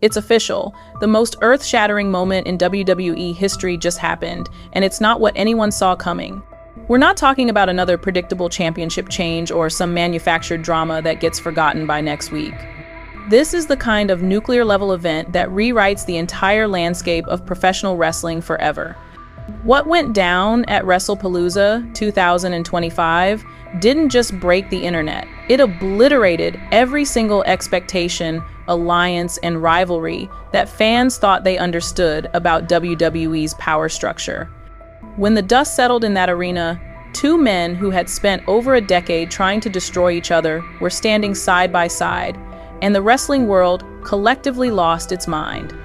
It's official. The most earth-shattering moment in WWE history just happened, and it's not what anyone saw coming. We're not talking about another predictable championship change or some manufactured drama that gets forgotten by next week. This is the kind of nuclear-level event that rewrites the entire landscape of professional wrestling forever. What went down at WrestlePalooza 2025 didn't just break the internet. It obliterated every single expectation, alliance, and rivalry that fans thought they understood about WWE's power structure. When the dust settled in that arena, two men who had spent over a decade trying to destroy each other were standing side by side, and the wrestling world collectively lost its mind.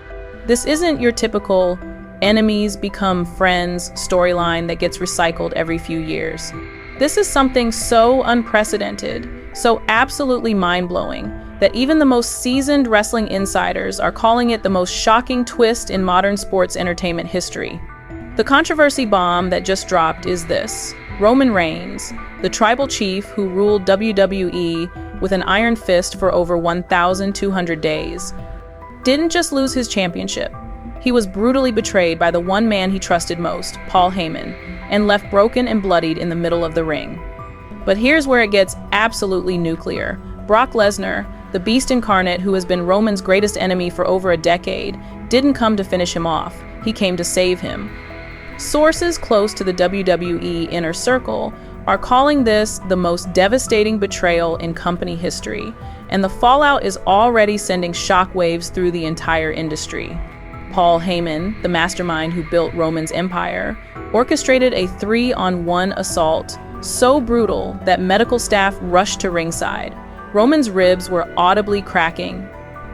This isn't your typical enemies become friends storyline that gets recycled every few years. This is something so unprecedented, so absolutely mind-blowing, that even the most seasoned wrestling insiders are calling it the most shocking twist in modern sports entertainment history. The controversy bomb that just dropped is this: Roman Reigns, the tribal chief who ruled WWE with an iron fist for over 1,200 days, didn't just lose his championship. He was brutally betrayed by the one man he trusted most, Paul Heyman, and left broken and bloodied in the middle of the ring. But here's where it gets absolutely nuclear. Brock Lesnar, the beast incarnate who has been Roman's greatest enemy for over a decade, didn't come to finish him off. He came to save him. Sources close to the WWE inner circle are calling this the most devastating betrayal in company history, and the fallout is already sending shockwaves through the entire industry. Paul Heyman, the mastermind who built Roman's empire, orchestrated a 3-on-1 assault so brutal that medical staff rushed to ringside. Roman's ribs were audibly cracking.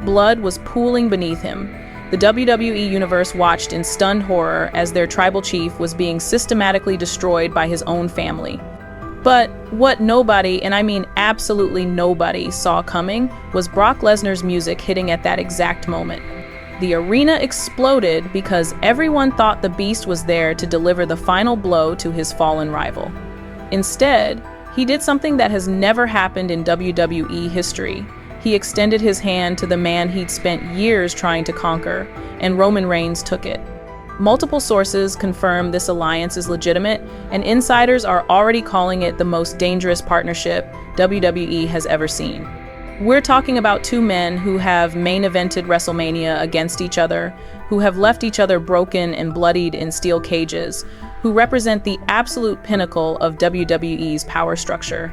Blood was pooling beneath him. The WWE Universe watched in stunned horror as their tribal chief was being systematically destroyed by his own family. But what nobody, and I mean absolutely nobody, saw coming was Brock Lesnar's music hitting at that exact moment. The arena exploded because everyone thought the Beast was there to deliver the final blow to his fallen rival. Instead, he did something that has never happened in WWE history. He extended his hand to the man he'd spent years trying to conquer, and Roman Reigns took it. Multiple sources confirm this alliance is legitimate, and insiders are already calling it the most dangerous partnership WWE has ever seen. We're talking about two men who have main evented WrestleMania against each other, who have left each other broken and bloodied in steel cages, who represent the absolute pinnacle of WWE's power structure.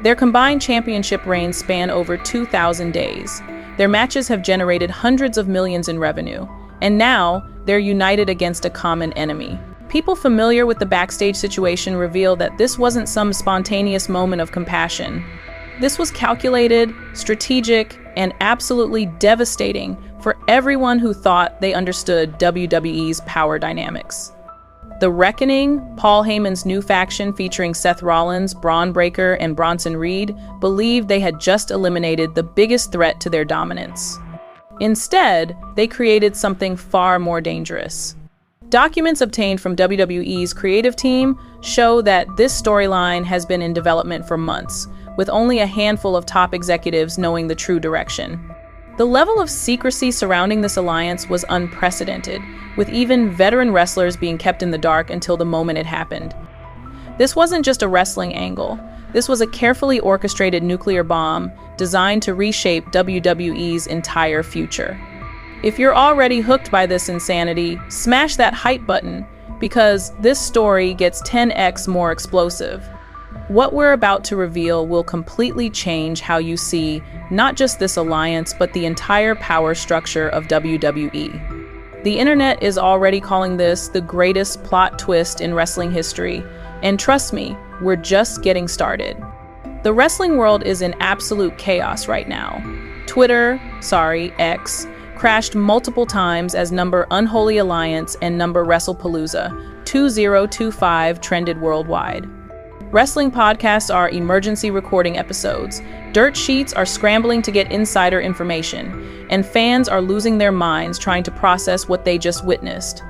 Their combined championship reigns span over 2,000 days. Their matches have generated hundreds of millions in revenue, and now they're united against a common enemy. People familiar with the backstage situation reveal that this wasn't some spontaneous moment of compassion. This was calculated, strategic, and absolutely devastating for everyone who thought they understood WWE's power dynamics. The Reckoning, Paul Heyman's new faction featuring Seth Rollins, Braun Breaker, and Bronson Reed, believed they had just eliminated the biggest threat to their dominance. Instead, they created something far more dangerous. Documents obtained from WWE's creative team show that this storyline has been in development for months, with only a handful of top executives knowing the true direction. The level of secrecy surrounding this alliance was unprecedented, with even veteran wrestlers being kept in the dark until the moment it happened. This wasn't just a wrestling angle. This was a carefully orchestrated nuclear bomb designed to reshape WWE's entire future. If you're already hooked by this insanity, smash that hype button, because this story gets 10x more explosive. What we're about to reveal will completely change how you see not just this alliance, but the entire power structure of WWE. The internet is already calling this the greatest plot twist in wrestling history, and trust me, we're just getting started. The wrestling world is in absolute chaos right now. X, crashed multiple times as number Unholy Alliance and number WrestlePalooza 2025 trended worldwide. Wrestling podcasts are emergency recording episodes. Dirt sheets are scrambling to get insider information, and fans are losing their minds trying to process what they just witnessed.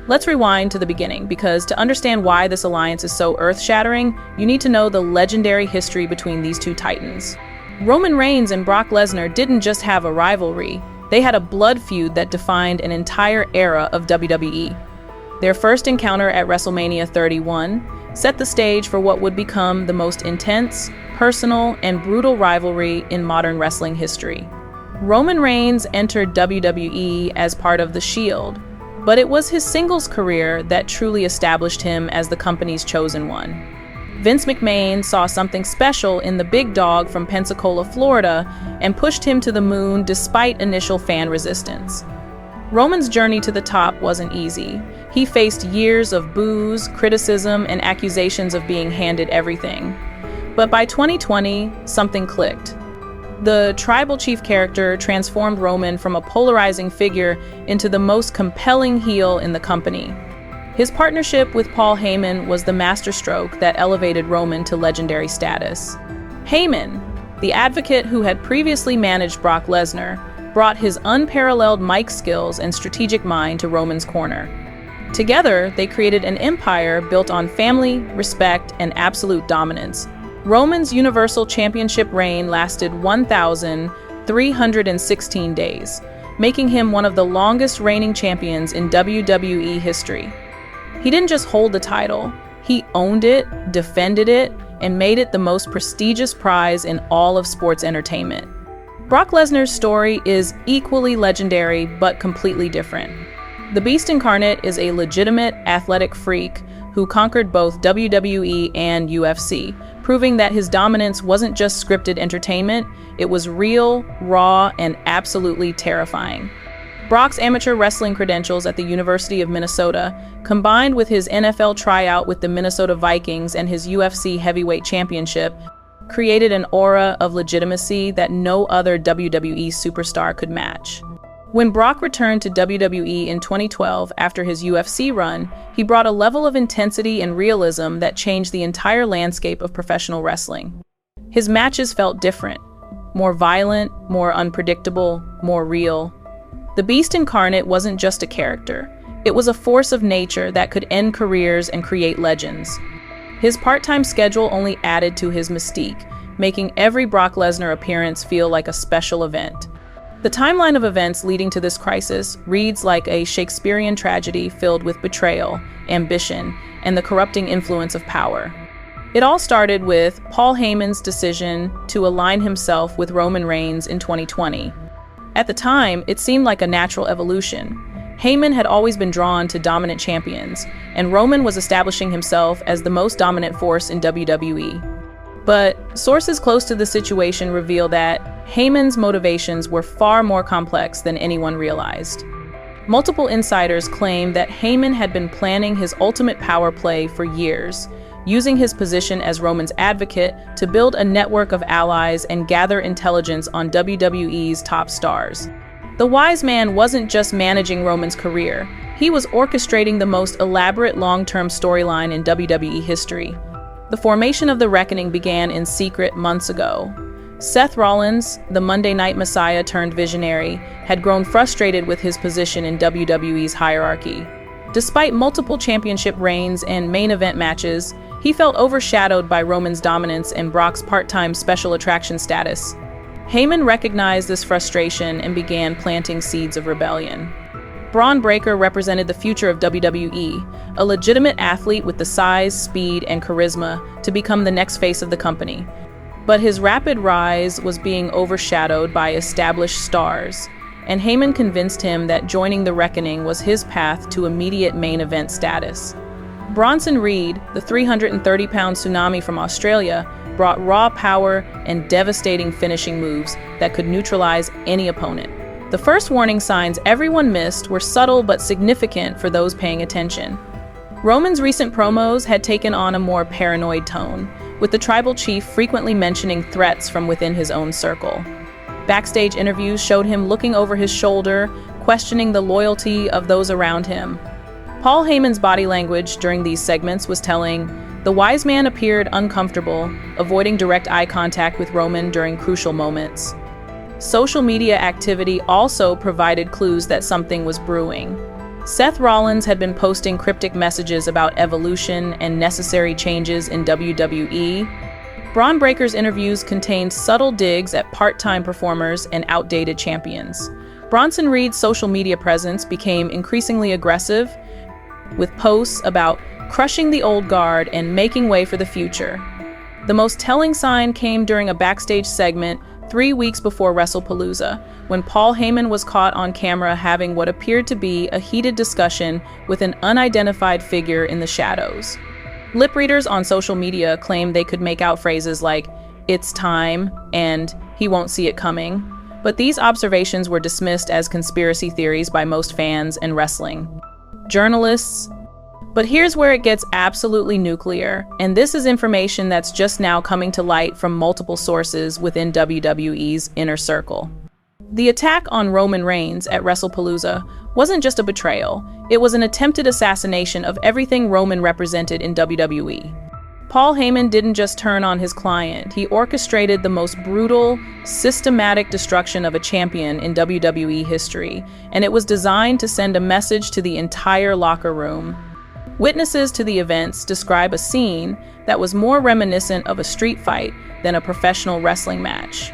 Let's rewind to the beginning, because to understand why this alliance is so earth-shattering, you need to know the legendary history between these two titans. Roman Reigns and Brock Lesnar didn't just have a rivalry, They had a blood feud that defined an entire era of WWE. Their first encounter at WrestleMania 31 set the stage for what would become the most intense, personal, and brutal rivalry in modern wrestling history. Roman Reigns entered WWE as part of The Shield, but it was his singles career that truly established him as the company's chosen one. Vince McMahon saw something special in the big dog from Pensacola, Florida, and pushed him to the moon despite initial fan resistance. Roman's journey to the top wasn't easy. He faced years of boos, criticism, and accusations of being handed everything. But by 2020, something clicked. The tribal chief character transformed Roman from a polarizing figure into the most compelling heel in the company. His partnership with Paul Heyman was the masterstroke that elevated Roman to legendary status. Heyman, the advocate who had previously managed Brock Lesnar, brought his unparalleled mic skills and strategic mind to Roman's corner. Together, they created an empire built on family, respect, and absolute dominance. Roman's Universal Championship reign lasted 1,316 days, making him one of the longest reigning champions in WWE history. He didn't just hold the title, he owned it, defended it, and made it the most prestigious prize in all of sports entertainment. Brock Lesnar's story is equally legendary, but completely different. The Beast Incarnate is a legitimate athletic freak who conquered both WWE and UFC, proving that his dominance wasn't just scripted entertainment, it was real, raw, and absolutely terrifying. Brock's amateur wrestling credentials at the University of Minnesota, combined with his NFL tryout with the Minnesota Vikings and his UFC heavyweight championship, created an aura of legitimacy that no other WWE superstar could match. When Brock returned to WWE in 2012 after his UFC run, he brought a level of intensity and realism that changed the entire landscape of professional wrestling. His matches felt different, more violent, more unpredictable, more real. The Beast Incarnate wasn't just a character. It was a force of nature that could end careers and create legends. His part-time schedule only added to his mystique, making every Brock Lesnar appearance feel like a special event. The timeline of events leading to this crisis reads like a Shakespearean tragedy filled with betrayal, ambition, and the corrupting influence of power. It all started with Paul Heyman's decision to align himself with Roman Reigns in 2020. At the time, it seemed like a natural evolution. Heyman had always been drawn to dominant champions, and Roman was establishing himself as the most dominant force in WWE. But sources close to the situation reveal that Heyman's motivations were far more complex than anyone realized. Multiple insiders claim that Heyman had been planning his ultimate power play for years, using his position as Roman's advocate to build a network of allies and gather intelligence on WWE's top stars. The wise man wasn't just managing Roman's career, he was orchestrating the most elaborate long-term storyline in WWE history. The formation of the Reckoning began in secret months ago. Seth Rollins, the Monday Night Messiah turned visionary, had grown frustrated with his position in WWE's hierarchy. Despite multiple championship reigns and main event matches, he felt overshadowed by Roman's dominance and Brock's part-time special attraction status. Heyman recognized this frustration and began planting seeds of rebellion. Braun Breaker represented the future of WWE, a legitimate athlete with the size, speed, and charisma to become the next face of the company. But his rapid rise was being overshadowed by established stars, and Heyman convinced him that joining the Reckoning was his path to immediate main event status. Bronson Reed, the 330-pound tsunami from Australia, brought raw power and devastating finishing moves that could neutralize any opponent. The first warning signs everyone missed were subtle but significant for those paying attention. Roman's recent promos had taken on a more paranoid tone, with the tribal chief frequently mentioning threats from within his own circle. Backstage interviews showed him looking over his shoulder, questioning the loyalty of those around him. Paul Heyman's body language during these segments was telling. The wise man appeared uncomfortable, avoiding direct eye contact with Roman during crucial moments. Social media activity also provided clues that something was brewing. Seth Rollins had been posting cryptic messages about evolution and necessary changes in WWE. Braun Breaker's interviews contained subtle digs at part-time performers and outdated champions. Bronson Reed's social media presence became increasingly aggressive, with posts about crushing the old guard and making way for the future. The most telling sign came during a backstage segment 3 weeks before WrestlePalooza, when Paul Heyman was caught on camera having what appeared to be a heated discussion with an unidentified figure in the shadows. Lip readers on social media claimed they could make out phrases like, "It's time," and "He won't see it coming." But these observations were dismissed as conspiracy theories by most fans and wrestling journalists. But here's where it gets absolutely nuclear, and this is information that's just now coming to light from multiple sources within WWE's inner circle. The attack on Roman Reigns at WrestlePalooza wasn't just a betrayal, it was an attempted assassination of everything Roman represented in WWE. Paul Heyman didn't just turn on his client, he orchestrated the most brutal, systematic destruction of a champion in WWE history, and it was designed to send a message to the entire locker room. Witnesses to the events describe a scene that was more reminiscent of a street fight than a professional wrestling match.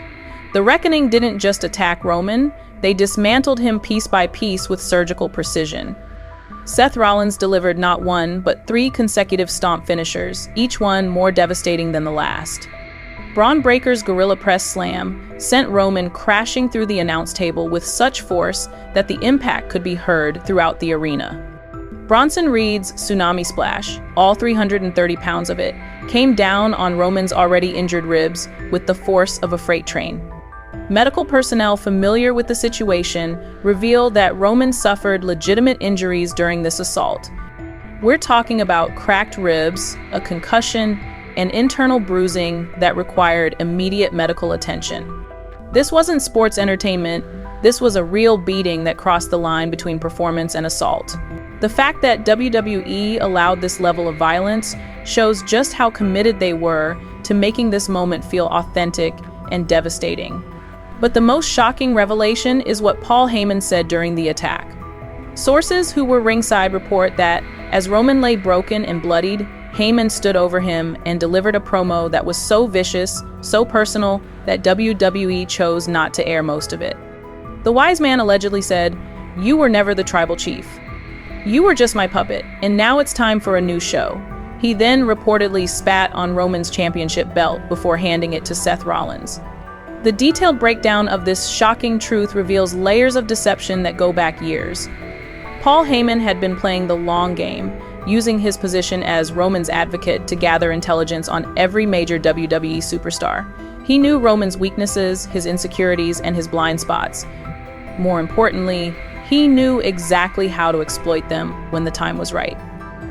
The Reckoning didn't just attack Roman, they dismantled him piece by piece with surgical precision. Seth Rollins delivered not one, but 3 consecutive stomp finishers, each one more devastating than the last. Braun Breaker's Gorilla Press Slam sent Roman crashing through the announce table with such force that the impact could be heard throughout the arena. Bronson Reed's Tsunami Splash, all 330 pounds of it, came down on Roman's already injured ribs with the force of a freight train. Medical personnel familiar with the situation revealed that Roman suffered legitimate injuries during this assault. We're talking about cracked ribs, a concussion, and internal bruising that required immediate medical attention. This wasn't sports entertainment, this was a real beating that crossed the line between performance and assault. The fact that WWE allowed this level of violence shows just how committed they were to making this moment feel authentic and devastating. But the most shocking revelation is what Paul Heyman said during the attack. Sources who were ringside report that, as Roman lay broken and bloodied, Heyman stood over him and delivered a promo that was so vicious, so personal, that WWE chose not to air most of it. The wise man allegedly said, "You were never the tribal chief. You were just my puppet, and now it's time for a new show." He then reportedly spat on Roman's championship belt before handing it to Seth Rollins. The detailed breakdown of this shocking truth reveals layers of deception that go back years. Paul Heyman had been playing the long game, using his position as Roman's advocate to gather intelligence on every major WWE superstar. He knew Roman's weaknesses, his insecurities, and his blind spots. More importantly, he knew exactly how to exploit them when the time was right.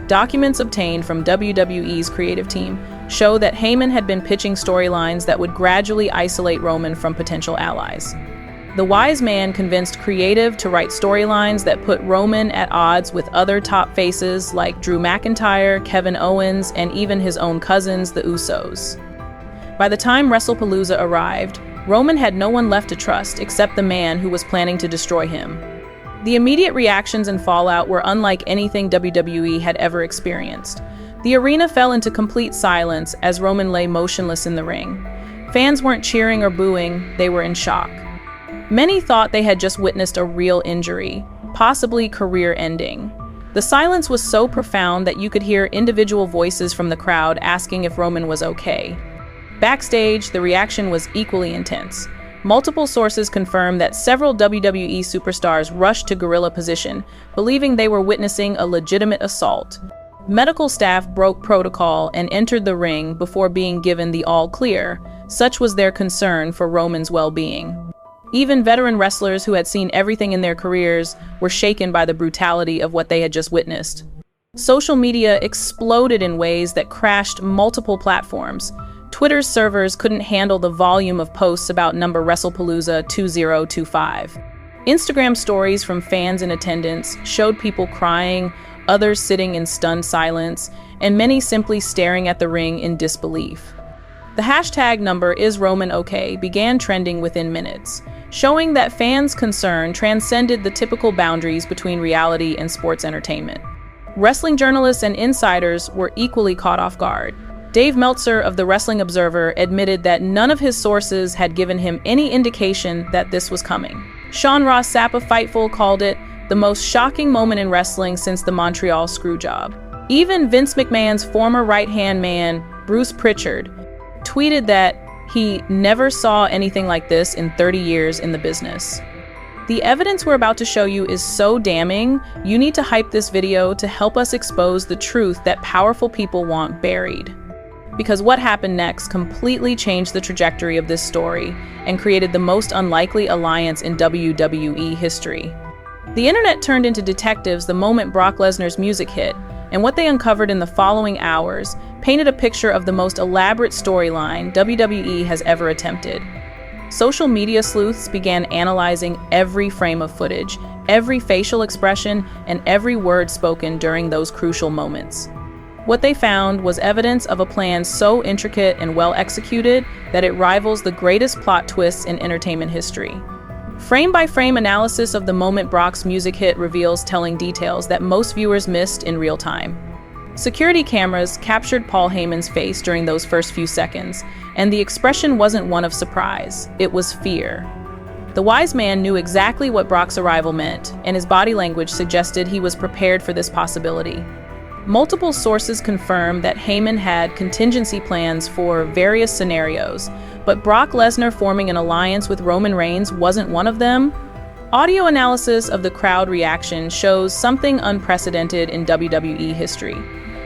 Documents obtained from WWE's creative team show that Heyman had been pitching storylines that would gradually isolate Roman from potential allies. The wise man convinced creative to write storylines that put Roman at odds with other top faces like Drew McIntyre, Kevin Owens, and even his own cousins, the Usos. By the time WrestlePalooza arrived, Roman had no one left to trust except the man who was planning to destroy him. The immediate reactions and fallout were unlike anything WWE had ever experienced. The arena fell into complete silence as Roman lay motionless in the ring. Fans weren't cheering or booing, they were in shock. Many thought they had just witnessed a real injury, possibly career-ending. The silence was so profound that you could hear individual voices from the crowd asking if Roman was okay. Backstage, the reaction was equally intense. Multiple sources confirmed that several WWE superstars rushed to gorilla position, believing they were witnessing a legitimate assault. Medical staff broke protocol and entered the ring before being given the all clear. Such was their concern for Roman's well-being. Even veteran wrestlers who had seen everything in their careers were shaken by the brutality of what they had just witnessed. Social media exploded in ways that crashed multiple platforms. Twitter's servers couldn't handle the volume of posts about number WrestlePalooza 2025. Instagram stories from fans in attendance showed people crying, others sitting in stunned silence, and many simply staring at the ring in disbelief. The hashtag number #IsRomanOK began trending within minutes, showing that fans' concern transcended the typical boundaries between reality and sports entertainment. Wrestling journalists and insiders were equally caught off guard. Dave Meltzer of the Wrestling Observer admitted that none of his sources had given him any indication that this was coming. Sean Ross Sapp of Fightful called it the most shocking moment in wrestling since the Montreal Screwjob. Even Vince McMahon's former right-hand man, Bruce Pritchard, tweeted that he never saw anything like this in 30 years in the business. The evidence we're about to show you is so damning, you need to hype this video to help us expose the truth that powerful people want buried. Because what happened next completely changed the trajectory of this story and created the most unlikely alliance in WWE history. The internet turned into detectives the moment Brock Lesnar's music hit, and what they uncovered in the following hours painted a picture of the most elaborate storyline WWE has ever attempted. Social media sleuths began analyzing every frame of footage, every facial expression, and every word spoken during those crucial moments. What they found was evidence of a plan so intricate and well executed that it rivals the greatest plot twists in entertainment history. Frame-by-frame analysis of the moment Brock's music hit reveals telling details that most viewers missed in real time. Security cameras captured Paul Heyman's face during those first few seconds, and the expression wasn't one of surprise, it was fear. The wise man knew exactly what Brock's arrival meant, and his body language suggested he was prepared for this possibility. Multiple sources confirmed that Heyman had contingency plans for various scenarios, but Brock Lesnar forming an alliance with Roman Reigns wasn't one of them. Audio analysis of the crowd reaction shows something unprecedented in WWE history.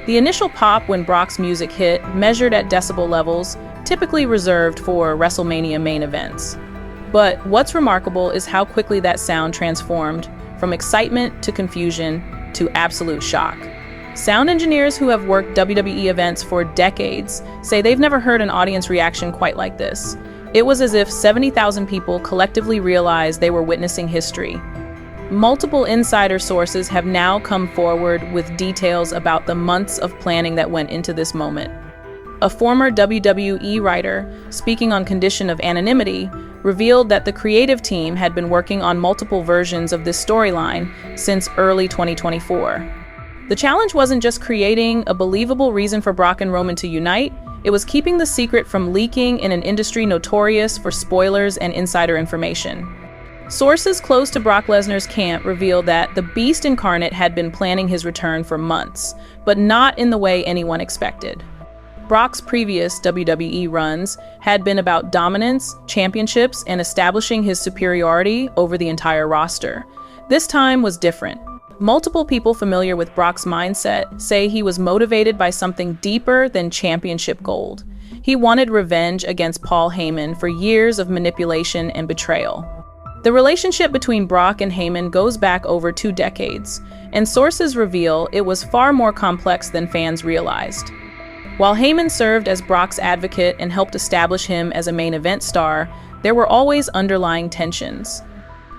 The initial pop when Brock's music hit, measured at decibel levels, typically reserved for WrestleMania main events. But what's remarkable is how quickly that sound transformed from excitement to confusion to absolute shock. Sound engineers who have worked WWE events for decades say they've never heard an audience reaction quite like this. It was as if 70,000 people collectively realized they were witnessing history. Multiple insider sources have now come forward with details about the months of planning that went into this moment. A former WWE writer, speaking on condition of anonymity, revealed that the creative team had been working on multiple versions of this storyline since early 2024. The challenge wasn't just creating a believable reason for Brock and Roman to unite, it was keeping the secret from leaking in an industry notorious for spoilers and insider information. Sources close to Brock Lesnar's camp revealed that the Beast incarnate had been planning his return for months, but not in the way anyone expected. Brock's previous WWE runs had been about dominance, championships, and establishing his superiority over the entire roster. This time was different. Multiple people familiar with Brock's mindset say he was motivated by something deeper than championship gold. He wanted revenge against Paul Heyman for years of manipulation and betrayal. The relationship between Brock and Heyman goes back over 2 decades, and sources reveal it was far more complex than fans realized. While Heyman served as Brock's advocate and helped establish him as a main event star, there were always underlying tensions.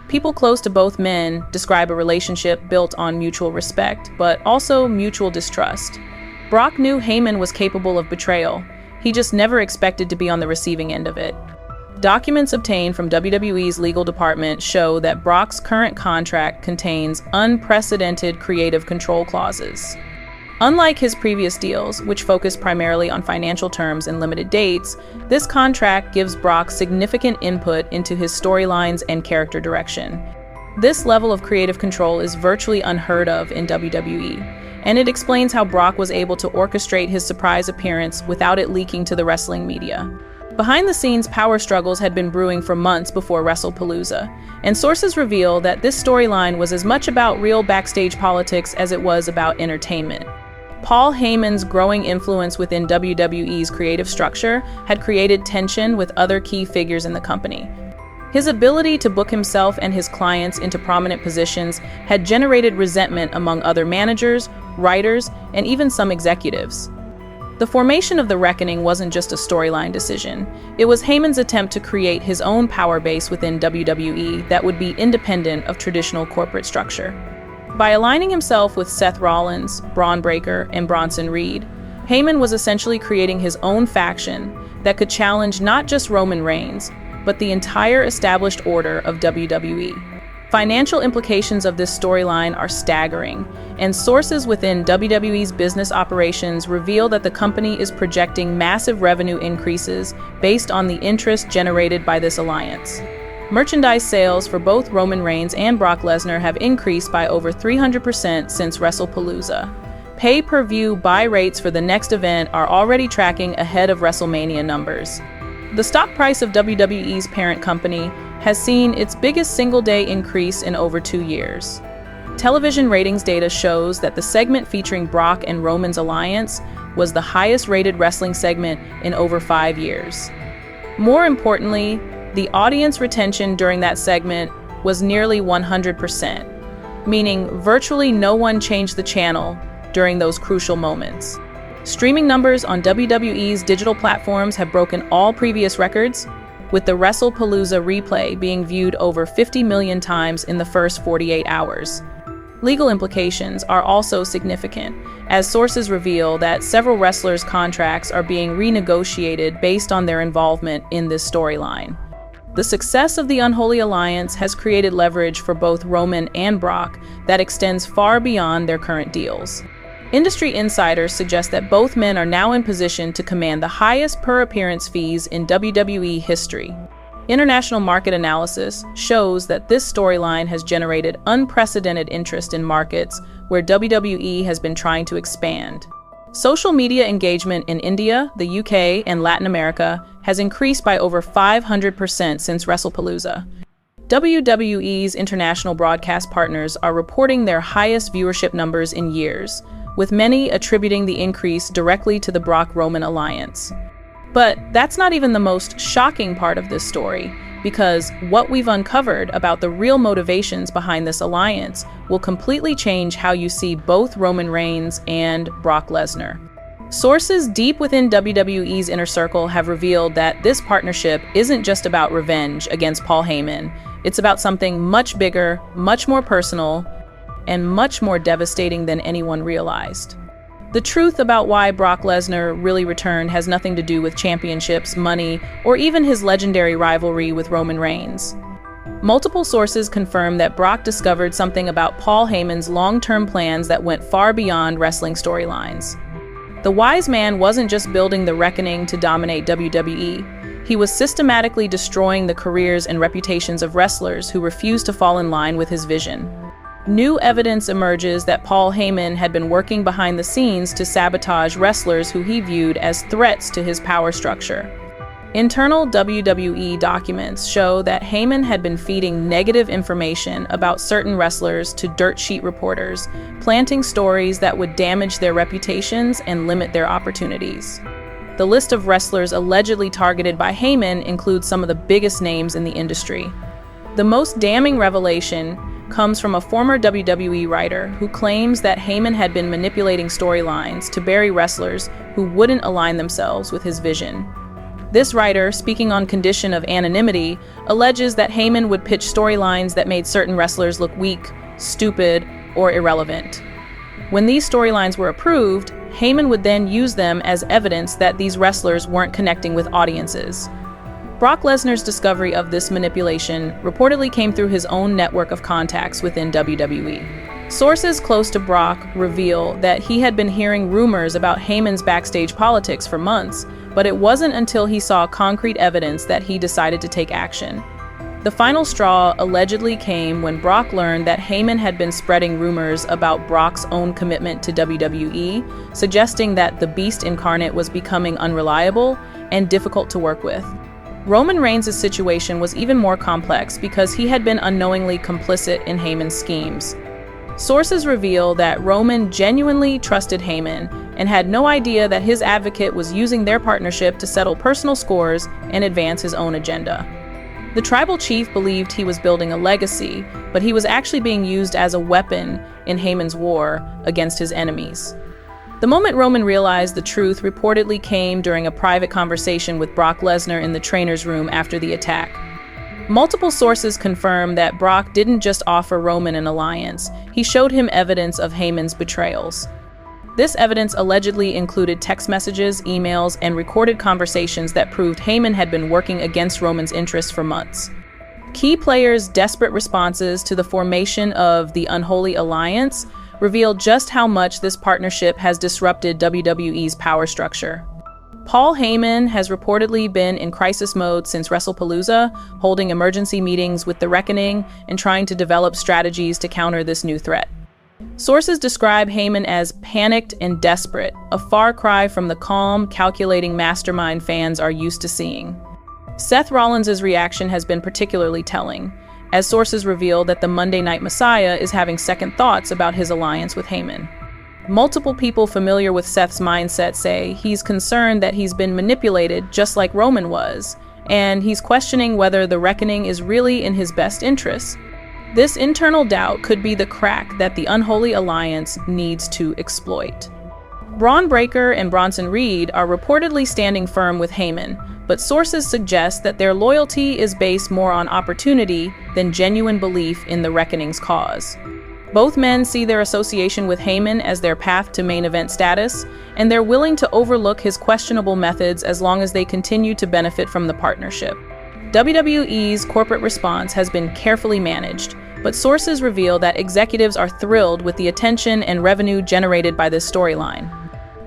People close to both men describe a relationship built on mutual respect, but also mutual distrust. Brock knew Heyman was capable of betrayal. He just never expected to be on the receiving end of it. Documents obtained from WWE's legal department show that Brock's current contract contains unprecedented creative control clauses. Unlike his previous deals, which focused primarily on financial terms and limited dates, this contract gives Brock significant input into his storylines and character direction. This level of creative control is virtually unheard of in WWE, and it explains how Brock was able to orchestrate his surprise appearance without it leaking to the wrestling media. Behind the scenes, power struggles had been brewing for months before WrestlePalooza, and sources reveal that this storyline was as much about real backstage politics as it was about entertainment. Paul Heyman's growing influence within WWE's creative structure had created tension with other key figures in the company. His ability to book himself and his clients into prominent positions had generated resentment among other managers, writers, and even some executives. The formation of the Reckoning wasn't just a storyline decision. It was Heyman's attempt to create his own power base within WWE that would be independent of traditional corporate structure. By aligning himself with Seth Rollins, Braun Breaker, and Bronson Reed, Heyman was essentially creating his own faction that could challenge not just Roman Reigns, but the entire established order of WWE. Financial implications of this storyline are staggering, and sources within WWE's business operations reveal that the company is projecting massive revenue increases based on the interest generated by this alliance. Merchandise sales for both Roman Reigns and Brock Lesnar have increased by over 300% since WrestlePalooza. Pay-per-view buy rates for the next event are already tracking ahead of WrestleMania numbers. The stock price of WWE's parent company has seen its biggest single-day increase in over 2 years. Television ratings data shows that the segment featuring Brock and Roman's alliance was the highest-rated wrestling segment in over 5 years. More importantly, the audience retention during that segment was nearly 100%, meaning virtually no one changed the channel during those crucial moments. Streaming numbers on WWE's digital platforms have broken all previous records, with the WrestlePalooza replay being viewed over 50 million times in the first 48 hours. Legal implications are also significant, as sources reveal that several wrestlers' contracts are being renegotiated based on their involvement in this storyline. The success of the Unholy Alliance has created leverage for both Roman and Brock that extends far beyond their current deals. Industry insiders suggest that both men are now in position to command the highest per-appearance fees in WWE history. International market analysis shows that this storyline has generated unprecedented interest in markets where WWE has been trying to expand. Social media engagement in India, the UK, and Latin America has increased by over 500% since WrestlePalooza. WWE's international broadcast partners are reporting their highest viewership numbers in years, with many attributing the increase directly to the Brock-Roman alliance. But that's not even the most shocking part of this story, because what we've uncovered about the real motivations behind this alliance will completely change how you see both Roman Reigns and Brock Lesnar. Sources deep within WWE's inner circle have revealed that this partnership isn't just about revenge against Paul Heyman. It's about something much bigger, much more personal, and much more devastating than anyone realized. The truth about why Brock Lesnar really returned has nothing to do with championships, money, or even his legendary rivalry with Roman Reigns. Multiple sources confirm that Brock discovered something about Paul Heyman's long-term plans that went far beyond wrestling storylines. The wise man wasn't just building the reckoning to dominate WWE. He was systematically destroying the careers and reputations of wrestlers who refused to fall in line with his vision. New evidence emerges that Paul Heyman had been working behind the scenes to sabotage wrestlers who he viewed as threats to his power structure. Internal WWE documents show that Heyman had been feeding negative information about certain wrestlers to dirt sheet reporters, planting stories that would damage their reputations and limit their opportunities. The list of wrestlers allegedly targeted by Heyman includes some of the biggest names in the industry. The most damning revelation comes from a former WWE writer who claims that Heyman had been manipulating storylines to bury wrestlers who wouldn't align themselves with his vision. This writer, speaking on condition of anonymity, alleges that Heyman would pitch storylines that made certain wrestlers look weak, stupid, or irrelevant. When these storylines were approved, Heyman would then use them as evidence that these wrestlers weren't connecting with audiences. Brock Lesnar's discovery of this manipulation reportedly came through his own network of contacts within WWE. Sources close to Brock reveal that he had been hearing rumors about Heyman's backstage politics for months, but it wasn't until he saw concrete evidence that he decided to take action. The final straw allegedly came when Brock learned that Heyman had been spreading rumors about Brock's own commitment to WWE, suggesting that the Beast incarnate was becoming unreliable and difficult to work with. Roman Reigns' situation was even more complex because he had been unknowingly complicit in Heyman's schemes. Sources reveal that Roman genuinely trusted Heyman and had no idea that his advocate was using their partnership to settle personal scores and advance his own agenda. The tribal chief believed he was building a legacy, but he was actually being used as a weapon in Heyman's war against his enemies. The moment Roman realized the truth reportedly came during a private conversation with Brock Lesnar in the trainer's room after the attack. Multiple sources confirm that Brock didn't just offer Roman an alliance, he showed him evidence of Heyman's betrayals. This evidence allegedly included text messages, emails, and recorded conversations that proved Heyman had been working against Roman's interests for months. Key players' desperate responses to the formation of the Unholy Alliance revealed just how much this partnership has disrupted WWE's power structure. Paul Heyman has reportedly been in crisis mode since WrestlePalooza, holding emergency meetings with the Reckoning and trying to develop strategies to counter this new threat. Sources describe Heyman as panicked and desperate, a far cry from the calm, calculating mastermind fans are used to seeing. Seth Rollins' reaction has been particularly telling, as sources reveal that the Monday Night Messiah is having second thoughts about his alliance with Heyman. Multiple people familiar with Seth's mindset say he's concerned that he's been manipulated just like Roman was, and he's questioning whether the Reckoning is really in his best interests. This internal doubt could be the crack that the Unholy Alliance needs to exploit. Braun Breaker and Bronson Reed are reportedly standing firm with Heyman, but sources suggest that their loyalty is based more on opportunity than genuine belief in the Reckoning's cause. Both men see their association with Heyman as their path to main event status, and they're willing to overlook his questionable methods as long as they continue to benefit from the partnership. WWE's corporate response has been carefully managed, but sources reveal that executives are thrilled with the attention and revenue generated by this storyline.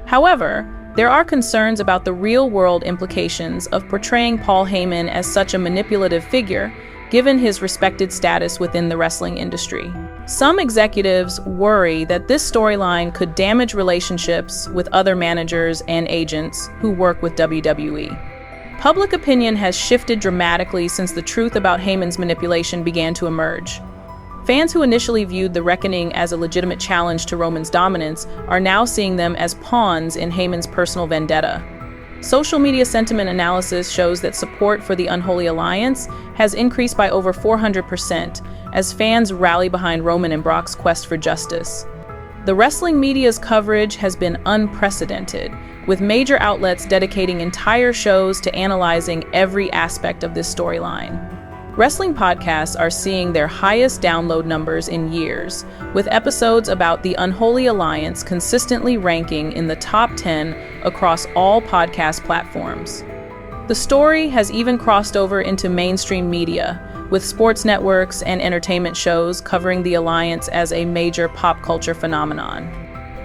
However, there are concerns about the real-world implications of portraying Paul Heyman as such a manipulative figure, given his respected status within the wrestling industry. Some executives worry that this storyline could damage relationships with other managers and agents who work with WWE. Public opinion has shifted dramatically since the truth about Heyman's manipulation began to emerge. Fans who initially viewed the Reckoning as a legitimate challenge to Roman's dominance are now seeing them as pawns in Heyman's personal vendetta. Social media sentiment analysis shows that support for the Unholy Alliance has increased by over 400% as fans rally behind Roman and Brock's quest for justice. The wrestling media's coverage has been unprecedented, with major outlets dedicating entire shows to analyzing every aspect of this storyline. Wrestling podcasts are seeing their highest download numbers in years, with episodes about the Unholy Alliance consistently ranking in the top 10 across all podcast platforms. The story has even crossed over into mainstream media, with sports networks and entertainment shows covering the Alliance as a major pop culture phenomenon.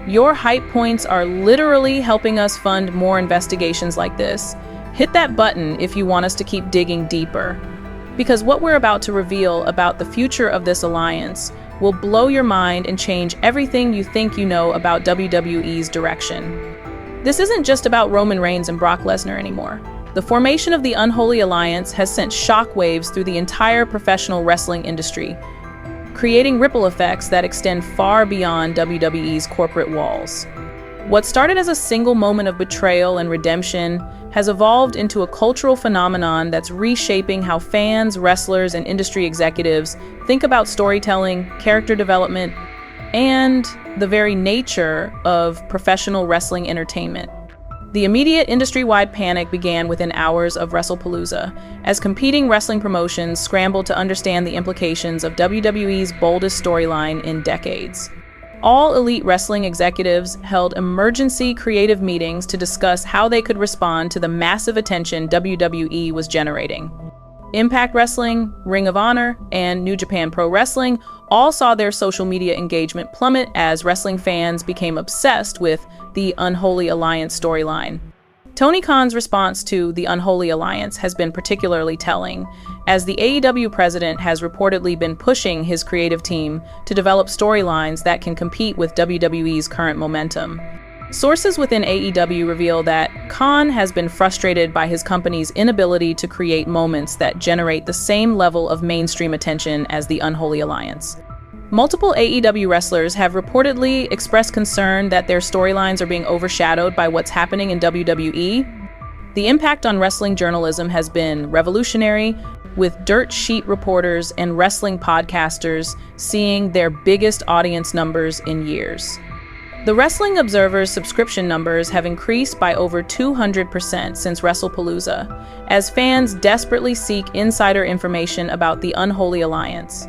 Your hype points are literally helping us fund more investigations like this. Hit that button if you want us to keep digging deeper. Because what we're about to reveal about the future of this alliance will blow your mind and change everything you think you know about WWE's direction. This isn't just about Roman Reigns and Brock Lesnar anymore. The formation of the Unholy Alliance has sent shockwaves through the entire professional wrestling industry, creating ripple effects that extend far beyond WWE's corporate walls. What started as a single moment of betrayal and redemption has evolved into a cultural phenomenon that's reshaping how fans, wrestlers, and industry executives think about storytelling, character development, and the very nature of professional wrestling entertainment. The immediate industry-wide panic began within hours of WrestlePalooza, as competing wrestling promotions scrambled to understand the implications of WWE's boldest storyline in decades. All elite wrestling executives held emergency creative meetings to discuss how they could respond to the massive attention WWE was generating. Impact Wrestling, Ring of Honor, and New Japan Pro Wrestling all saw their social media engagement plummet as wrestling fans became obsessed with the Unholy Alliance storyline. Tony Khan's response to the Unholy Alliance has been particularly telling, as the AEW president has reportedly been pushing his creative team to develop storylines that can compete with WWE's current momentum. Sources within AEW reveal that Khan has been frustrated by his company's inability to create moments that generate the same level of mainstream attention as the Unholy Alliance. Multiple AEW wrestlers have reportedly expressed concern that their storylines are being overshadowed by what's happening in WWE. The impact on wrestling journalism has been revolutionary, with dirt sheet reporters and wrestling podcasters seeing their biggest audience numbers in years. The Wrestling Observer's subscription numbers have increased by over 200% since WrestlePalooza, as fans desperately seek insider information about the Unholy Alliance.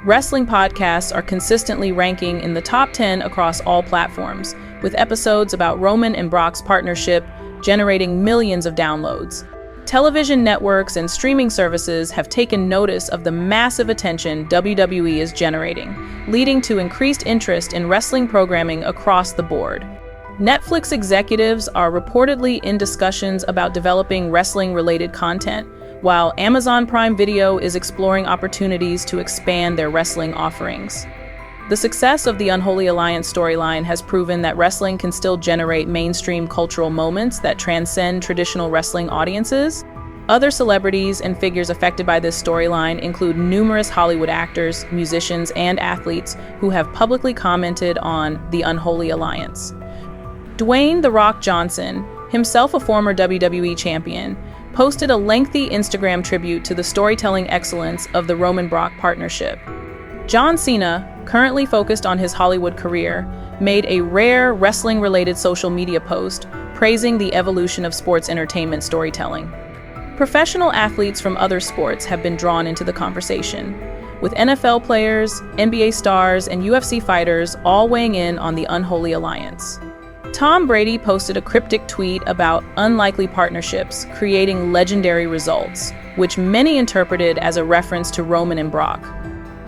Wrestling podcasts are consistently ranking in the top 10 across all platforms, with episodes about Roman and Brock's partnership generating millions of downloads. Television networks and streaming services have taken notice of the massive attention WWE is generating, leading to increased interest in wrestling programming across the board. Netflix executives are reportedly in discussions about developing wrestling-related content, while Amazon Prime Video is exploring opportunities to expand their wrestling offerings. The success of the Unholy Alliance storyline has proven that wrestling can still generate mainstream cultural moments that transcend traditional wrestling audiences. Other celebrities and figures affected by this storyline include numerous Hollywood actors, musicians, and athletes who have publicly commented on the Unholy Alliance. Dwayne "The Rock" Johnson, himself a former WWE champion, posted a lengthy Instagram tribute to the storytelling excellence of the Roman-Brock partnership. John Cena, currently focused on his Hollywood career, made a rare wrestling-related social media post praising the evolution of sports entertainment storytelling. Professional athletes from other sports have been drawn into the conversation, with NFL players, NBA stars, and UFC fighters all weighing in on the Unholy Alliance. Tom Brady posted a cryptic tweet about unlikely partnerships creating legendary results, which many interpreted as a reference to Roman and Brock.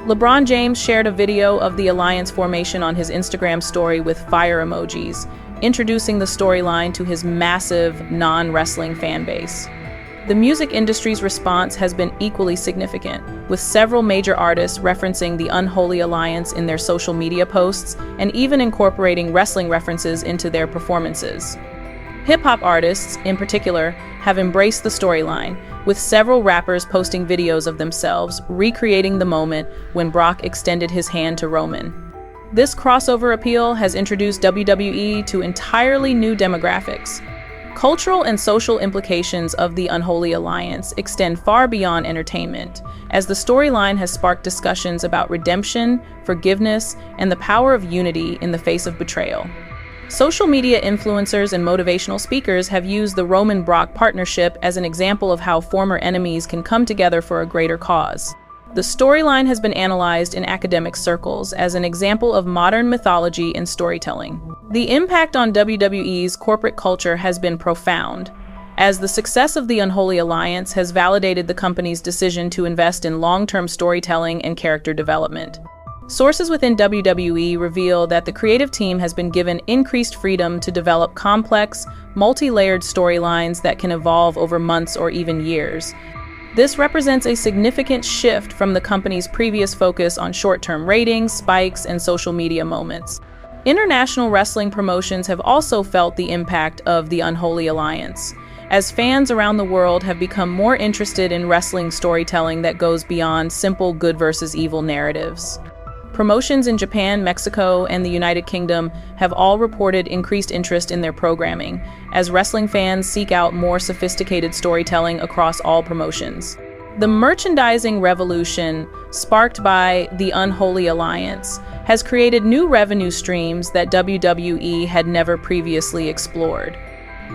LeBron James shared a video of the alliance formation on his Instagram story with fire emojis, introducing the storyline to his massive non-wrestling fan base. The music industry's response has been equally significant, with several major artists referencing the Unholy Alliance in their social media posts and even incorporating wrestling references into their performances. Hip-hop artists, in particular, have embraced the storyline, with several rappers posting videos of themselves recreating the moment when Brock extended his hand to Roman. This crossover appeal has introduced WWE to entirely new demographics. Cultural and social implications of the Unholy Alliance extend far beyond entertainment, as the storyline has sparked discussions about redemption, forgiveness, and the power of unity in the face of betrayal. Social media influencers and motivational speakers have used the Roman-Brock partnership as an example of how former enemies can come together for a greater cause. The storyline has been analyzed in academic circles as an example of modern mythology and storytelling. The impact on WWE's corporate culture has been profound, as the success of the Unholy Alliance has validated the company's decision to invest in long-term storytelling and character development. Sources within WWE reveal that the creative team has been given increased freedom to develop complex, multi-layered storylines that can evolve over months or even years. This represents a significant shift from the company's previous focus on short-term ratings, spikes, and social media moments. International wrestling promotions have also felt the impact of the Unholy Alliance, as fans around the world have become more interested in wrestling storytelling that goes beyond simple good versus evil narratives. Promotions in Japan, Mexico, and the United Kingdom have all reported increased interest in their programming, as wrestling fans seek out more sophisticated storytelling across all promotions. The merchandising revolution, sparked by the Unholy Alliance, has created new revenue streams that WWE had never previously explored.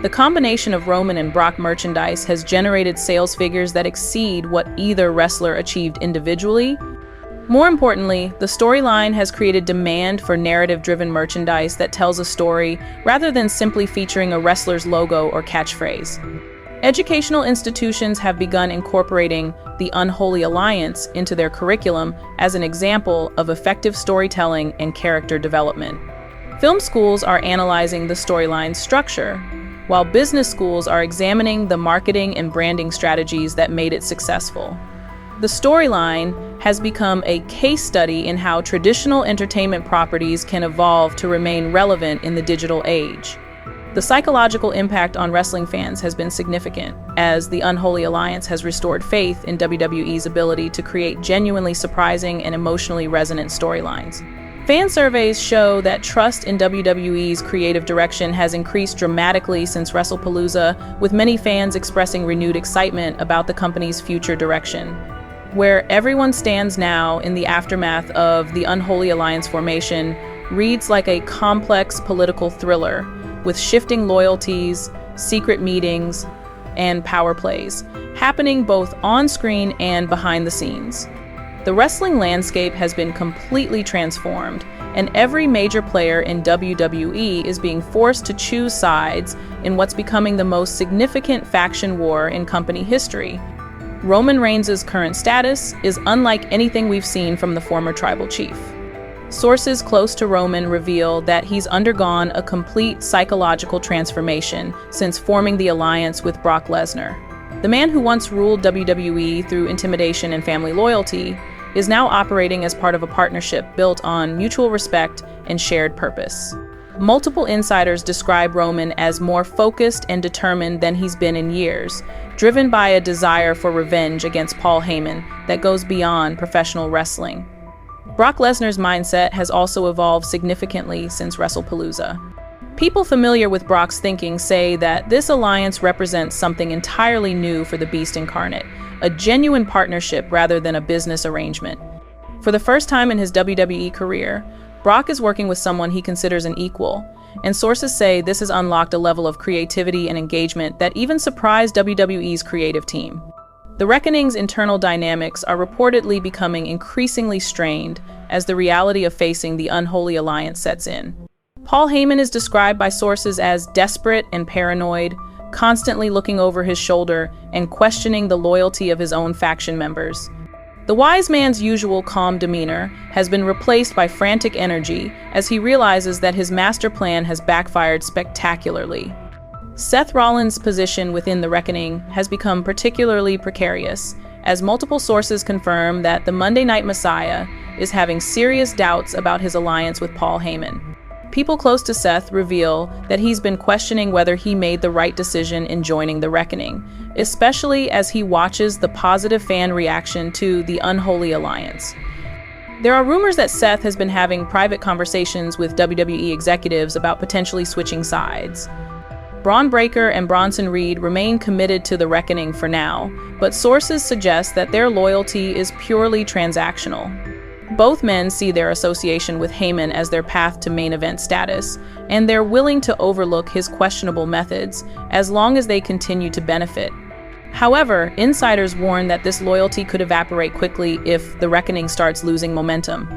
The combination of Roman and Brock merchandise has generated sales figures that exceed what either wrestler achieved individually. More importantly, the storyline has created demand for narrative-driven merchandise that tells a story rather than simply featuring a wrestler's logo or catchphrase. Educational institutions have begun incorporating the Unholy Alliance into their curriculum as an example of effective storytelling and character development. Film schools are analyzing the storyline's structure, while business schools are examining the marketing and branding strategies that made it successful. The storyline has become a case study in how traditional entertainment properties can evolve to remain relevant in the digital age. The psychological impact on wrestling fans has been significant, as the Unholy Alliance has restored faith in WWE's ability to create genuinely surprising and emotionally resonant storylines. Fan surveys show that trust in WWE's creative direction has increased dramatically since WrestlePalooza, with many fans expressing renewed excitement about the company's future direction. Where everyone stands now in the aftermath of the Unholy Alliance formation reads like a complex political thriller, with shifting loyalties, secret meetings, and power plays, happening both on-screen and behind the scenes. The wrestling landscape has been completely transformed, and every major player in WWE is being forced to choose sides in what's becoming the most significant faction war in company history. Roman Reigns' current status is unlike anything we've seen from the former tribal chief. Sources close to Roman reveal that he's undergone a complete psychological transformation since forming the alliance with Brock Lesnar. The man who once ruled WWE through intimidation and family loyalty is now operating as part of a partnership built on mutual respect and shared purpose. Multiple insiders describe Roman as more focused and determined than he's been in years, driven by a desire for revenge against Paul Heyman that goes beyond professional wrestling. Brock Lesnar's mindset has also evolved significantly since WrestlePalooza. People familiar with Brock's thinking say that this alliance represents something entirely new for the Beast Incarnate, a genuine partnership rather than a business arrangement. For the first time in his WWE career, Brock is working with someone he considers an equal, and sources say this has unlocked a level of creativity and engagement that even surprised WWE's creative team. The Reckoning's internal dynamics are reportedly becoming increasingly strained as the reality of facing the Unholy Alliance sets in. Paul Heyman is described by sources as desperate and paranoid, constantly looking over his shoulder and questioning the loyalty of his own faction members. The wise man's usual calm demeanor has been replaced by frantic energy as he realizes that his master plan has backfired spectacularly. Seth Rollins' position within the Reckoning has become particularly precarious, as multiple sources confirm that the Monday Night Messiah is having serious doubts about his alliance with Paul Heyman. People close to Seth reveal that he's been questioning whether he made the right decision in joining the Reckoning, especially as he watches the positive fan reaction to the Unholy Alliance. There are rumors that Seth has been having private conversations with WWE executives about potentially switching sides. Braun Breaker and Bronson Reed remain committed to the Reckoning for now, but sources suggest that their loyalty is purely transactional. Both men see their association with Heyman as their path to main event status, and they're willing to overlook his questionable methods as long as they continue to benefit. However, insiders warn that this loyalty could evaporate quickly if the Reckoning starts losing momentum.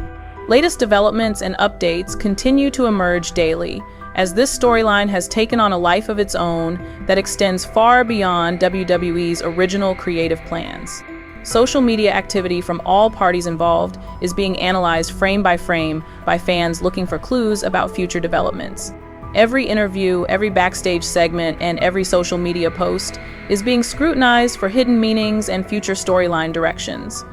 Latest developments and updates continue to emerge daily, as this storyline has taken on a life of its own that extends far beyond WWE's original creative plans. Social media activity from all parties involved is being analyzed frame by fans looking for clues about future developments. Every interview, every backstage segment, and every social media post is being scrutinized for hidden meanings and future storyline directions.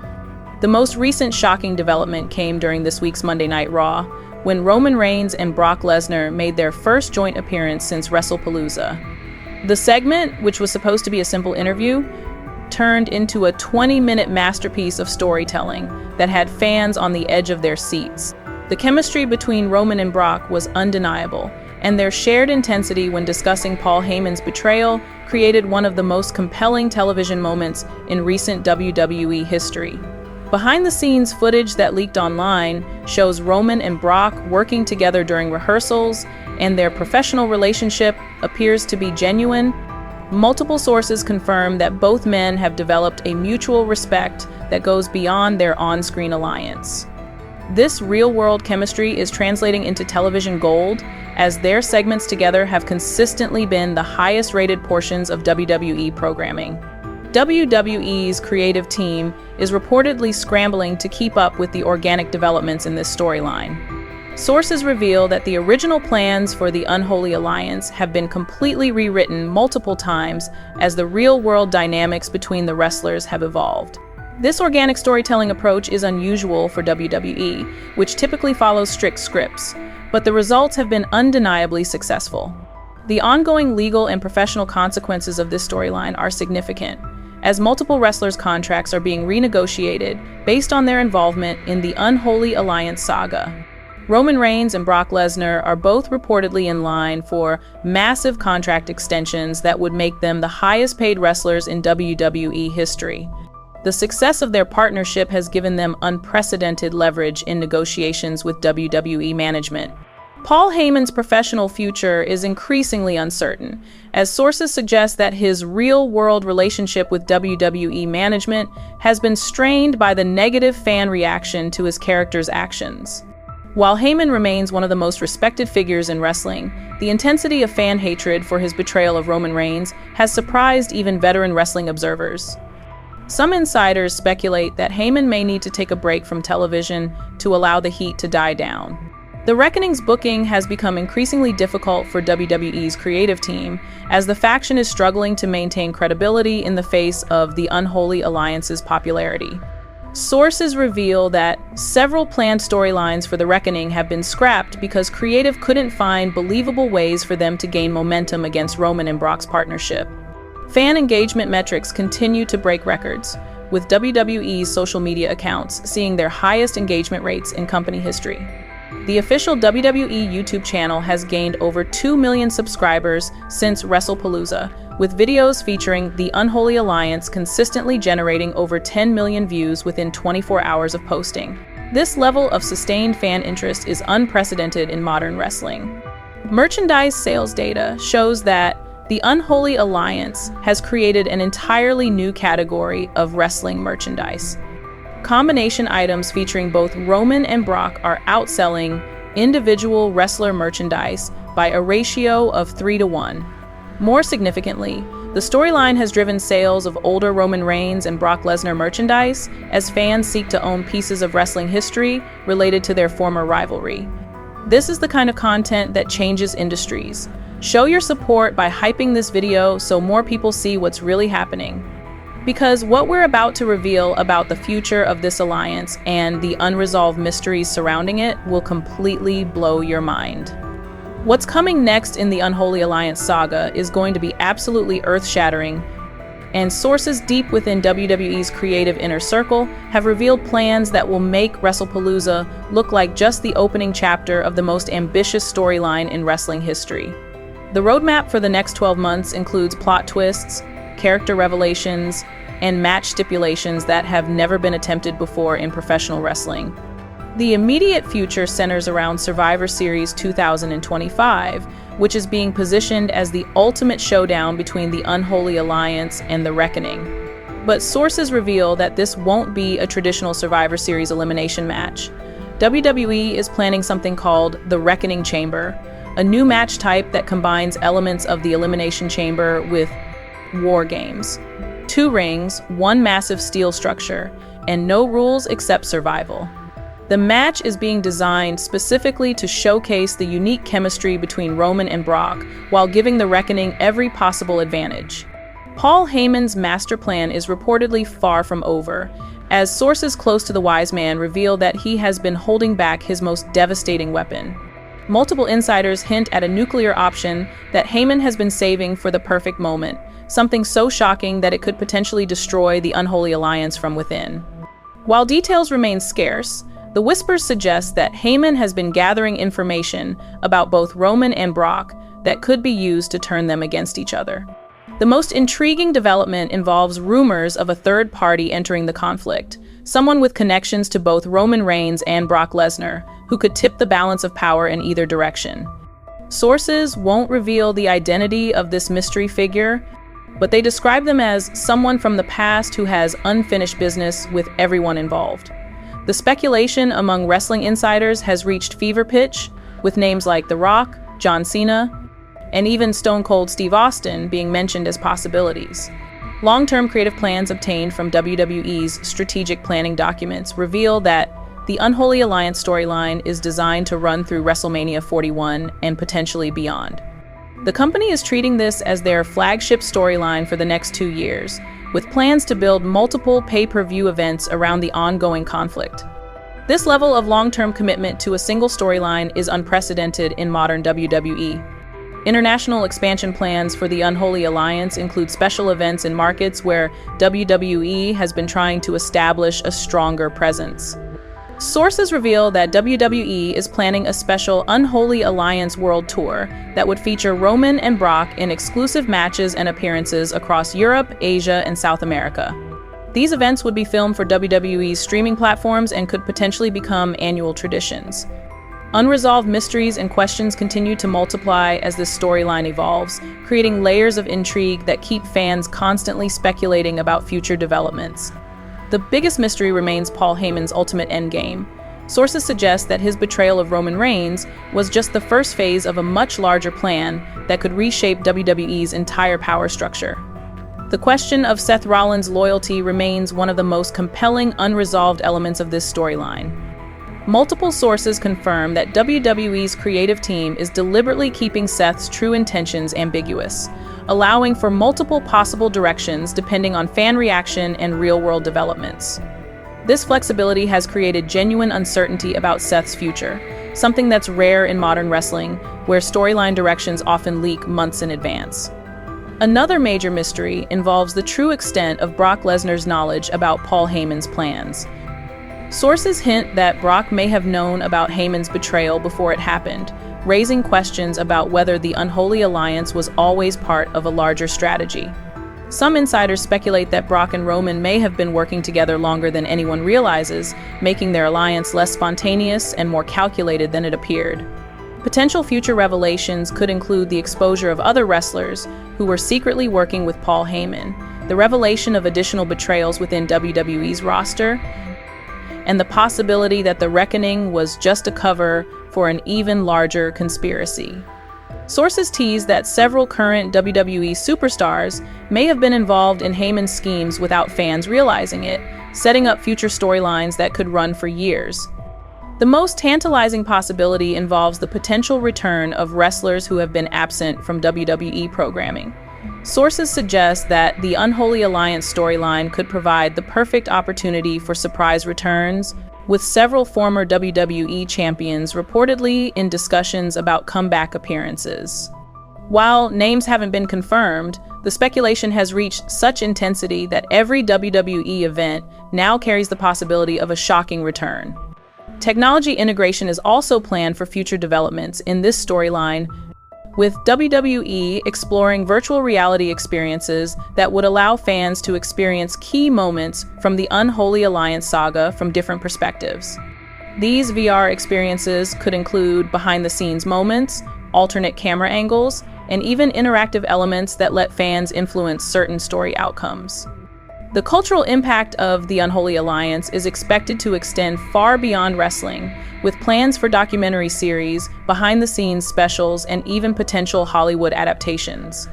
The most recent shocking development came during this week's Monday Night Raw, when Roman Reigns and Brock Lesnar made their first joint appearance since WrestlePalooza. The segment, which was supposed to be a simple interview, turned into a 20-minute masterpiece of storytelling that had fans on the edge of their seats. The chemistry between Roman and Brock was undeniable, and their shared intensity when discussing Paul Heyman's betrayal created one of the most compelling television moments in recent WWE history. Behind-the-scenes footage that leaked online shows Roman and Brock working together during rehearsals, and their professional relationship appears to be genuine. Multiple sources confirm that both men have developed a mutual respect that goes beyond their on-screen alliance. This real-world chemistry is translating into television gold, as their segments together have consistently been the highest-rated portions of WWE programming. WWE's creative team is reportedly scrambling to keep up with the organic developments in this storyline. Sources reveal that the original plans for the Unholy Alliance have been completely rewritten multiple times as the real-world dynamics between the wrestlers have evolved. This organic storytelling approach is unusual for WWE, which typically follows strict scripts, but the results have been undeniably successful. The ongoing legal and professional consequences of this storyline are significant, as multiple wrestlers' contracts are being renegotiated based on their involvement in the Unholy Alliance saga. Roman Reigns and Brock Lesnar are both reportedly in line for massive contract extensions that would make them the highest-paid wrestlers in WWE history. The success of their partnership has given them unprecedented leverage in negotiations with WWE management. Paul Heyman's professional future is increasingly uncertain, as sources suggest that his real-world relationship with WWE management has been strained by the negative fan reaction to his character's actions. While Heyman remains one of the most respected figures in wrestling, the intensity of fan hatred for his betrayal of Roman Reigns has surprised even veteran wrestling observers. Some insiders speculate that Heyman may need to take a break from television to allow the heat to die down. The Reckoning's booking has become increasingly difficult for WWE's creative team, as the faction is struggling to maintain credibility in the face of the Unholy Alliance's popularity. Sources reveal that several planned storylines for The Reckoning have been scrapped because creative couldn't find believable ways for them to gain momentum against Roman and Brock's partnership. Fan engagement metrics continue to break records, with WWE's social media accounts seeing their highest engagement rates in company history. The official WWE YouTube channel has gained over 2 million subscribers since WrestlePalooza, with videos featuring the Unholy Alliance consistently generating over 10 million views within 24 hours of posting. This level of sustained fan interest is unprecedented in modern wrestling. Merchandise sales data shows that the Unholy Alliance has created an entirely new category of wrestling merchandise. Combination items featuring both Roman and Brock are outselling individual wrestler merchandise by a ratio of 3-to-1. More significantly, the storyline has driven sales of older Roman Reigns and Brock Lesnar merchandise as fans seek to own pieces of wrestling history related to their former rivalry. This is the kind of content that changes industries. Show your support by hyping this video so more people see what's really happening. Because what we're about to reveal about the future of this alliance and the unresolved mysteries surrounding it will completely blow your mind. What's coming next in the Unholy Alliance saga is going to be absolutely earth-shattering, and sources deep within WWE's creative inner circle have revealed plans that will make WrestlePalooza look like just the opening chapter of the most ambitious storyline in wrestling history. The roadmap for the next 12 months includes plot twists, character revelations, and match stipulations that have never been attempted before in professional wrestling. The immediate future centers around Survivor Series 2025, which is being positioned as the ultimate showdown between the Unholy Alliance and The Reckoning. But sources reveal that this won't be a traditional Survivor Series elimination match. WWE is planning something called the Reckoning Chamber, a new match type that combines elements of the Elimination Chamber with War Games. 2 rings, 1 massive steel structure, and no rules except survival. The match is being designed specifically to showcase the unique chemistry between Roman and Brock while giving The Reckoning every possible advantage. Paul Heyman's master plan is reportedly far from over, as sources close to the wise man reveal that he has been holding back his most devastating weapon. Multiple insiders hint at a nuclear option that Heyman has been saving for the perfect moment, something so shocking that it could potentially destroy the Unholy Alliance from within. While details remain scarce, the whispers suggest that Heyman has been gathering information about both Roman and Brock that could be used to turn them against each other. The most intriguing development involves rumors of a third party entering the conflict, someone with connections to both Roman Reigns and Brock Lesnar, who could tip the balance of power in either direction. Sources won't reveal the identity of this mystery figure, but they describe them as someone from the past who has unfinished business with everyone involved. The speculation among wrestling insiders has reached fever pitch, with names like The Rock, John Cena, and even Stone Cold Steve Austin being mentioned as possibilities. Long-term creative plans obtained from WWE's strategic planning documents reveal that the Unholy Alliance storyline is designed to run through WrestleMania 41 and potentially beyond. The company is treating this as their flagship storyline for the next 2 years, with plans to build multiple pay-per-view events around the ongoing conflict. This level of long-term commitment to a single storyline is unprecedented in modern WWE. International expansion plans for the Unholy Alliance include special events in markets where WWE has been trying to establish a stronger presence. Sources reveal that WWE is planning a special Unholy Alliance World Tour that would feature Roman and Brock in exclusive matches and appearances across Europe, Asia, and South America. These events would be filmed for WWE's streaming platforms and could potentially become annual traditions. Unresolved mysteries and questions continue to multiply as this storyline evolves, creating layers of intrigue that keep fans constantly speculating about future developments. The biggest mystery remains Paul Heyman's ultimate endgame. Sources suggest that his betrayal of Roman Reigns was just the first phase of a much larger plan that could reshape WWE's entire power structure. The question of Seth Rollins' loyalty remains one of the most compelling unresolved elements of this storyline. Multiple sources confirm that WWE's creative team is deliberately keeping Seth's true intentions ambiguous, allowing for multiple possible directions depending on fan reaction and real-world developments. This flexibility has created genuine uncertainty about Seth's future, something that's rare in modern wrestling, where storyline directions often leak months in advance. Another major mystery involves the true extent of Brock Lesnar's knowledge about Paul Heyman's plans. Sources hint that Brock may have known about Heyman's betrayal before it happened, raising questions about whether the Unholy Alliance was always part of a larger strategy. Some insiders speculate that Brock and Roman may have been working together longer than anyone realizes, making their alliance less spontaneous and more calculated than it appeared. Potential future revelations could include the exposure of other wrestlers who were secretly working with Paul Heyman, the revelation of additional betrayals within WWE's roster, and the possibility that the reckoning was just a cover for an even larger conspiracy. Sources tease that several current WWE superstars may have been involved in Heyman's schemes without fans realizing it, setting up future storylines that could run for years. The most tantalizing possibility involves the potential return of wrestlers who have been absent from WWE programming. Sources suggest that the Unholy Alliance storyline could provide the perfect opportunity for surprise returns, with several former WWE champions reportedly in discussions about comeback appearances. While names haven't been confirmed, the speculation has reached such intensity that every WWE event now carries the possibility of a shocking return. Technology integration is also planned for future developments in this storyline, with WWE exploring virtual reality experiences that would allow fans to experience key moments from the Unholy Alliance saga from different perspectives. These VR experiences could include behind-the-scenes moments, alternate camera angles, and even interactive elements that let fans influence certain story outcomes. The cultural impact of the Unholy Alliance is expected to extend far beyond wrestling, with plans for documentary series, behind-the-scenes specials, and even potential Hollywood adaptations.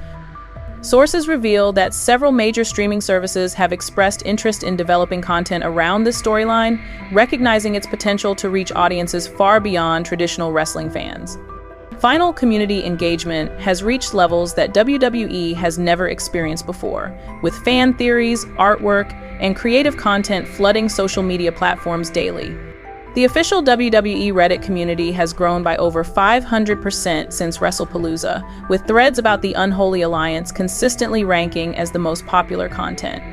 Sources reveal that several major streaming services have expressed interest in developing content around this storyline, recognizing its potential to reach audiences far beyond traditional wrestling fans. Final community engagement has reached levels that WWE has never experienced before, with fan theories, artwork, and creative content flooding social media platforms daily. The official WWE Reddit community has grown by over 500% since WrestlePalooza, with threads about the Unholy Alliance consistently ranking as the most popular content.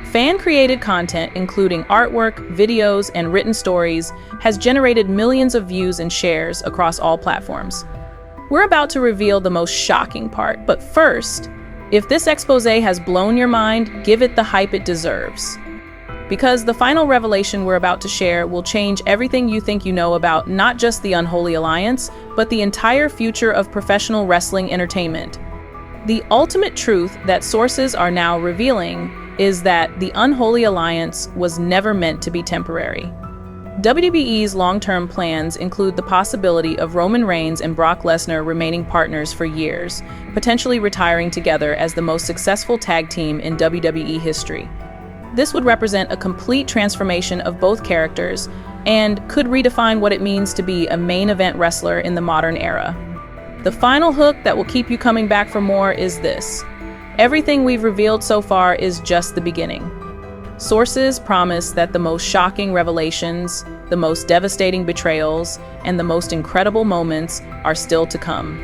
Fan-created content, including artwork, videos, and written stories, has generated millions of views and shares across all platforms. We're about to reveal the most shocking part, but first, if this expose has blown your mind, give it the hype it deserves. Because the final revelation we're about to share will change everything you think you know about not just the Unholy Alliance, but the entire future of professional wrestling entertainment. The ultimate truth that sources are now revealing is that the Unholy Alliance was never meant to be temporary. WWE's long-term plans include the possibility of Roman Reigns and Brock Lesnar remaining partners for years, potentially retiring together as the most successful tag team in WWE history. This would represent a complete transformation of both characters and could redefine what it means to be a main event wrestler in the modern era. The final hook that will keep you coming back for more is this: everything we've revealed so far is just the beginning. Sources promise that the most shocking revelations, the most devastating betrayals, and the most incredible moments are still to come.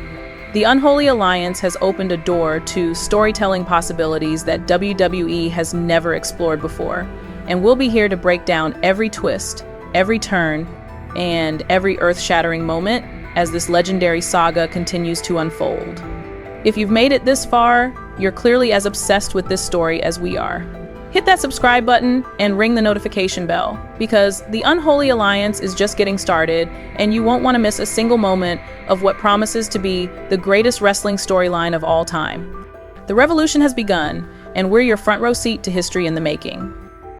The Unholy Alliance has opened a door to storytelling possibilities that WWE has never explored before, and we'll be here to break down every twist, every turn, and every earth-shattering moment as this legendary saga continues to unfold. If you've made it this far, you're clearly as obsessed with this story as we are. Hit that subscribe button and ring the notification bell, because the Unholy Alliance is just getting started, and you won't want to miss a single moment of what promises to be the greatest wrestling storyline of all time. The revolution has begun, and we're your front row seat to history in the making.